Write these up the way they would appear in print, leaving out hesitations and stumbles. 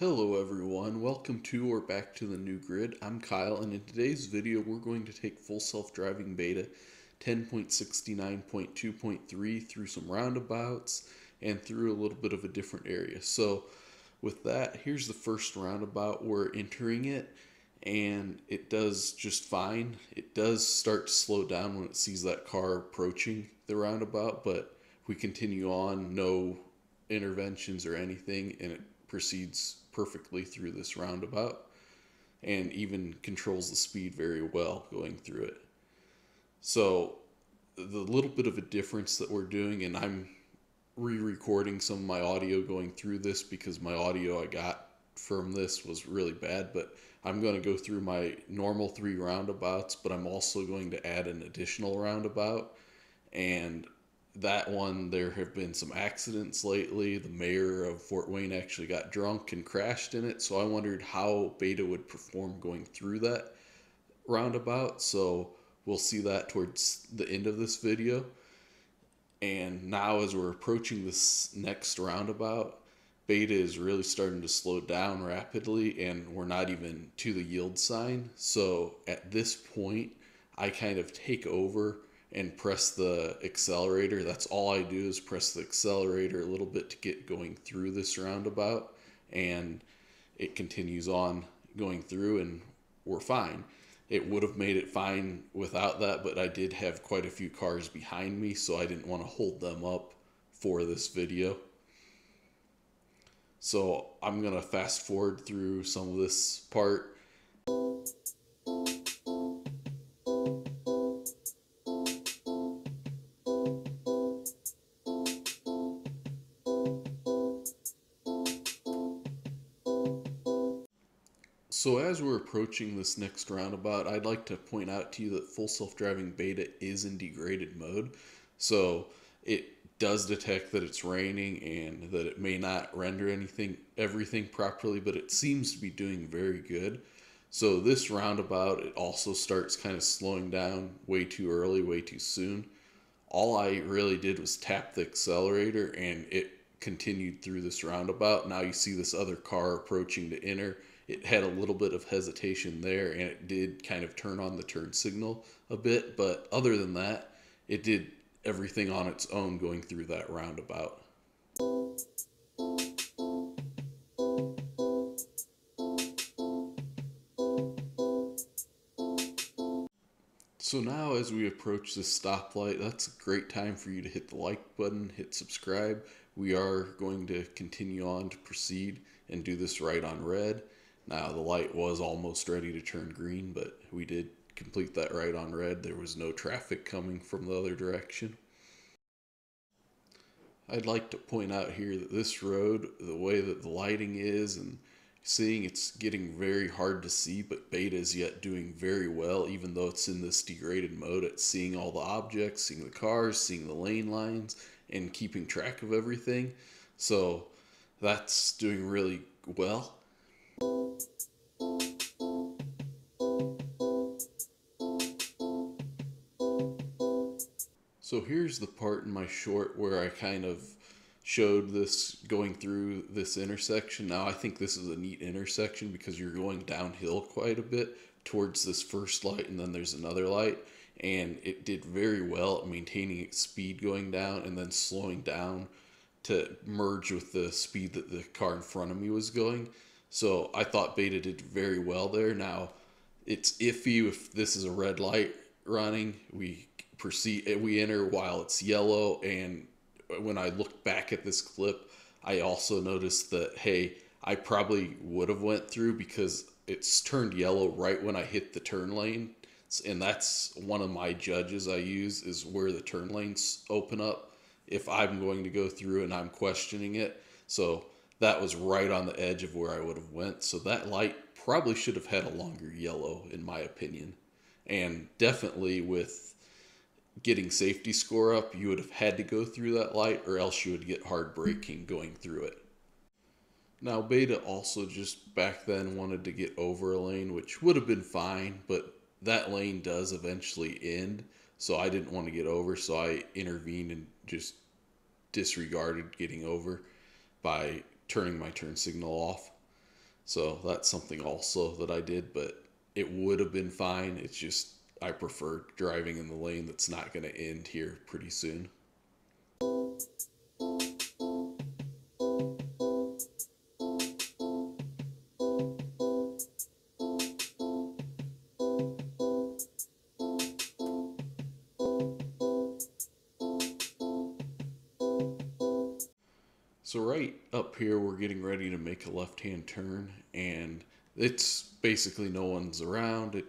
Hello everyone, welcome to or back to the new grid. I'm Kyle, and in today's video we're going to take full self-driving beta 10.69.2.3 through some roundabouts and through a little bit of a different area. So with that, here's the first roundabout. We're entering it and it does just fine. It does start to slow down when it sees that car approaching the roundabout, but we continue on, no interventions or anything, and it proceeds perfectly through this roundabout and even controls the speed very well going through it. So the little bit of a difference that we're doing, and I'm re-recording some of my audio going through this because my audio I got from this was really bad, but I'm going to go through my normal 3 roundabouts, but I'm also going to add an additional roundabout. And that one, there have been some accidents lately. The mayor of Fort Wayne actually got drunk and crashed in it, so I wondered how Beta would perform going through that roundabout. So we'll see that towards the end of this video. And now as we're approaching this next roundabout, Beta is really starting to slow down rapidly, and we're not even to the yield sign. So at this point, I kind of take over and press the accelerator. That's all I do, is press the accelerator a little bit to get going through this roundabout, and it continues on going through and we're fine. It would have made it fine without that, but I did have quite a few cars behind me, so I didn't want to hold them up for this video. So I'm going to fast forward through some of this part. So as we're approaching this next roundabout, I'd like to point out to you that full self-driving beta is in degraded mode. So it does detect that it's raining and that it may not render everything properly, but it seems to be doing very good. So this roundabout, it also starts kind of slowing down way too early, way too soon. All I really did was tap the accelerator and it continued through this roundabout. Now you see this other car approaching to enter. It had a little bit of hesitation there, and it did kind of turn on the turn signal a bit, but other than that, it did everything on its own going through that roundabout. So now as we approach this stoplight, that's a great time for you to hit the like button, hit subscribe. We are going to continue on to proceed and do this right on red. Now the light was almost ready to turn green, but we did complete that right on red. There was no traffic coming from the other direction. I'd like to point out here that this road, the way that the lighting is and seeing, it's getting very hard to see, but Beta is yet doing very well, even though it's in this degraded mode at seeing all the objects, seeing the cars, seeing the lane lines, and keeping track of everything. So that's doing really well. So here's the part in my short where I kind of showed this going through this intersection. Now I think this is a neat intersection because you're going downhill quite a bit towards this first light, and then there's another light, and it did very well at maintaining its speed going down and then slowing down to merge with the speed that the car in front of me was going. So I thought Beta did very well there. Now it's iffy if this is a red light running. We enter while it's yellow, and when I look back at this clip, I also noticed that, hey, I probably would have went through because it's turned yellow right when I hit the turn lane. And that's one of my judges I use, is where the turn lanes open up if I'm going to go through and I'm questioning it. So that was right on the edge of where I would have went. So that light probably should have had a longer yellow, in my opinion. And definitely with getting safety score up, you would have had to go through that light, or else you would get hard braking going through it. Now Beta also just back then wanted to get over a lane, which would have been fine, but that lane does eventually end, so I didn't want to get over, so I intervened and just disregarded getting over by turning my turn signal off. So that's something also that I did, but it would have been fine. It's just I prefer driving in the lane that's not going to end here pretty soon. So right up here, we're getting ready to make a left-hand turn, and it's basically no one's around.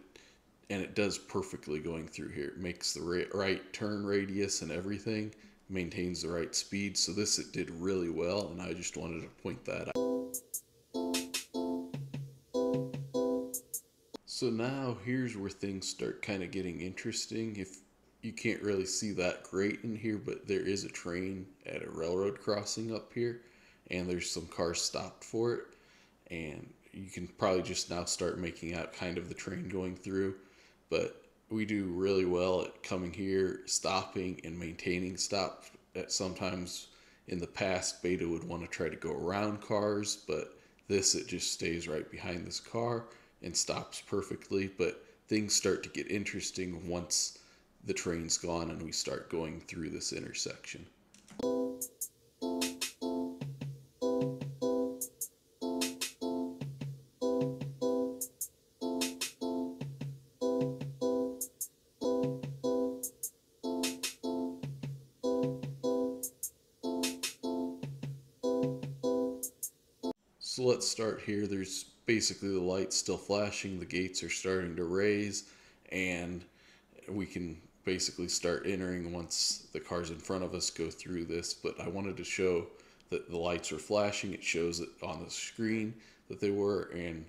And it does perfectly going through here. It makes the right turn radius and everything, maintains the right speed. So this it did really well, and I just wanted to point that out. So now here's where things start kind of getting interesting. If you can't really see that great in here, but there is a train at a railroad crossing up here, and there's some cars stopped for it, and you can probably just now start making out kind of the train going through. But we do really well at coming here, stopping, and maintaining stop. At sometimes in the past, Beta would want to try to go around cars, but this it just stays right behind this car and stops perfectly. But things start to get interesting once the train's gone and we start going through this intersection. So let's start here. There's basically the lights still flashing, the gates are starting to raise, and we can basically start entering once the cars in front of us go through this. But I wanted to show that the lights were flashing. It shows it on the screen that they were, and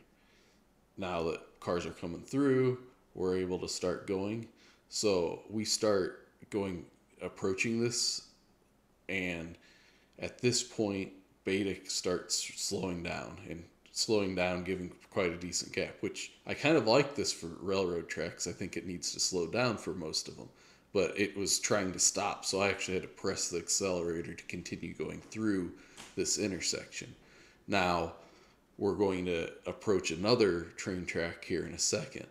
now that cars are coming through, we're able to start going. So we start going, approaching this, and at this point, Beta starts slowing down, giving quite a decent gap, which I kind of like this for railroad tracks. I think it needs to slow down for most of them, but it was trying to stop, so I actually had to press the accelerator to continue going through this intersection. Now, we're going to approach another train track here in a second.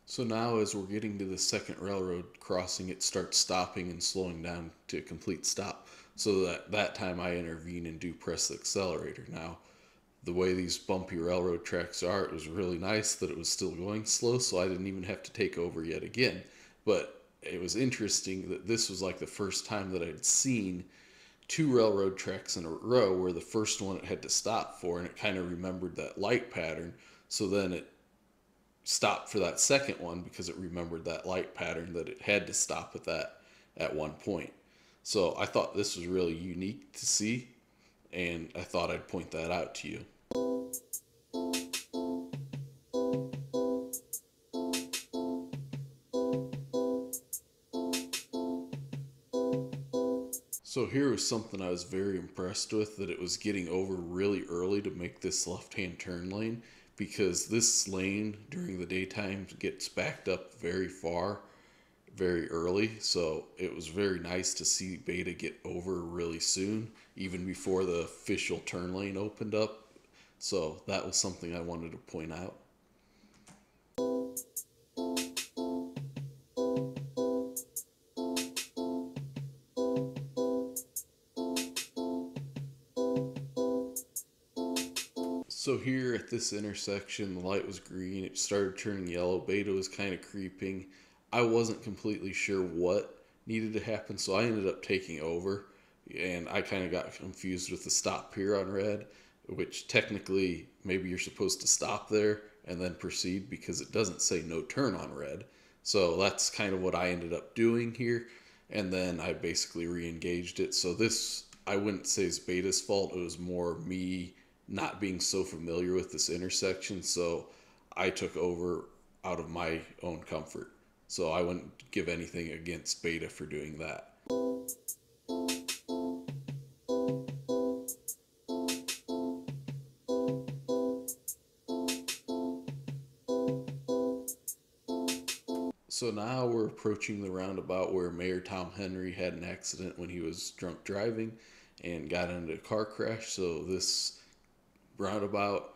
So now as we're getting to the second railroad crossing, it starts stopping and slowing down to a complete stop. So that time I intervene and do press the accelerator. Now, the way these bumpy railroad tracks are, it was really nice that it was still going slow, so I didn't even have to take over yet again. But it was interesting that this was like the first time that I'd seen two railroad tracks in a row where the first one it had to stop for, and it kind of remembered that light pattern. So then it stopped for that second one because it remembered that light pattern that it had to stop at one point. So I thought this was really unique to see, and I thought I'd point that out to you. So here was something I was very impressed with, that it was getting over really early to make this left-hand turn lane, because this lane during the daytime gets backed up very far, very early. So it was very nice to see Beta get over really soon, even before the official turn lane opened up. So that was something I wanted to point out. So here at this intersection, the light was green, it started turning yellow, Beta was kind of creeping. I wasn't completely sure what needed to happen, so I ended up taking over, and I kind of got confused with the stop here on red, which technically maybe you're supposed to stop there and then proceed, because it doesn't say no turn on red. So that's kind of what I ended up doing here, and then I basically re-engaged it. So this, I wouldn't say is Beta's fault, it was more me not being so familiar with this intersection, so I took over out of my own comfort. So I wouldn't give anything against Beta for doing that. So now we're approaching the roundabout where Mayor Tom Henry had an accident when he was drunk driving, and got into a car crash. So this roundabout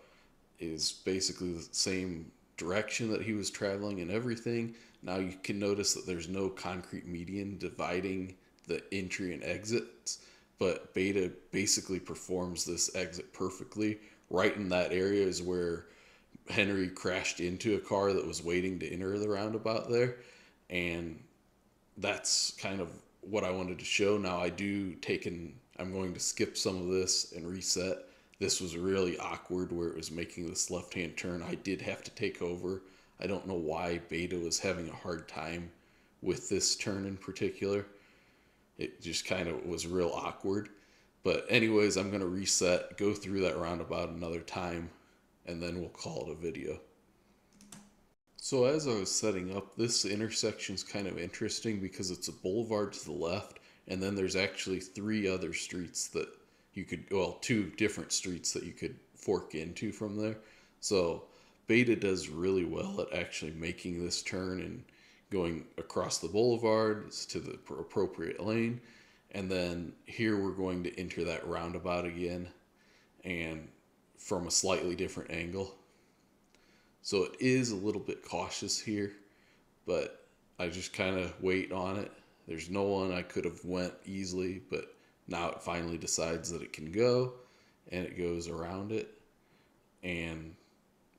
is basically the same direction that he was traveling and everything. Now you can notice that there's no concrete median dividing the entry and exits, but Beta basically performs this exit perfectly. Right in that area is where Henry crashed into a car that was waiting to enter the roundabout there. And that's kind of what I wanted to show. Now I'm going to skip some of this and reset. This was really awkward where it was making this left-hand turn. I did have to take over. I don't know why Beta was having a hard time with this turn in particular. It just kind of was real awkward. But anyways, I'm going to reset, go through that roundabout another time, and then we'll call it a video. So as I was setting up, this intersection is kind of interesting because it's a boulevard to the left, and then there's actually three other streets that you could, well, two different streets that you could fork into from there. So Beta does really well at actually making this turn and going across the boulevard to the appropriate lane. And then here we're going to enter that roundabout again and from a slightly different angle. So it is a little bit cautious here, but I just kind of wait on it. There's no one. I could have went easily, but now it finally decides that it can go, and it goes around it and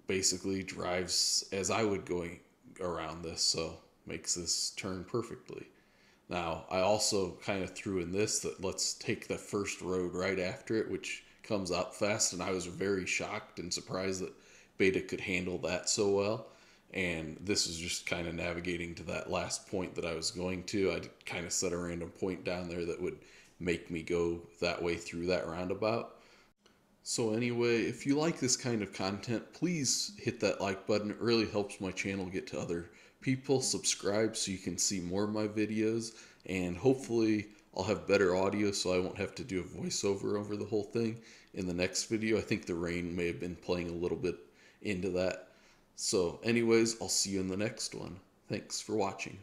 basically drives as I would going around this, so makes this turn perfectly. Now, I also kind of threw in this that let's take the first road right after it, which comes up fast, and I was very shocked and surprised that Beta could handle that so well. And this is just kind of navigating to that last point that I was going to. I kind of set a random point down there that would make me go that way through that roundabout. So anyway, if you like this kind of content, please hit that like button. It really helps my channel get to other people. Subscribe so you can see more of my videos, and hopefully I'll have better audio so I won't have to do a voiceover over the whole thing in the next video. I think the rain may have been playing a little bit into that. So anyways, I'll see you in the next one. Thanks for watching.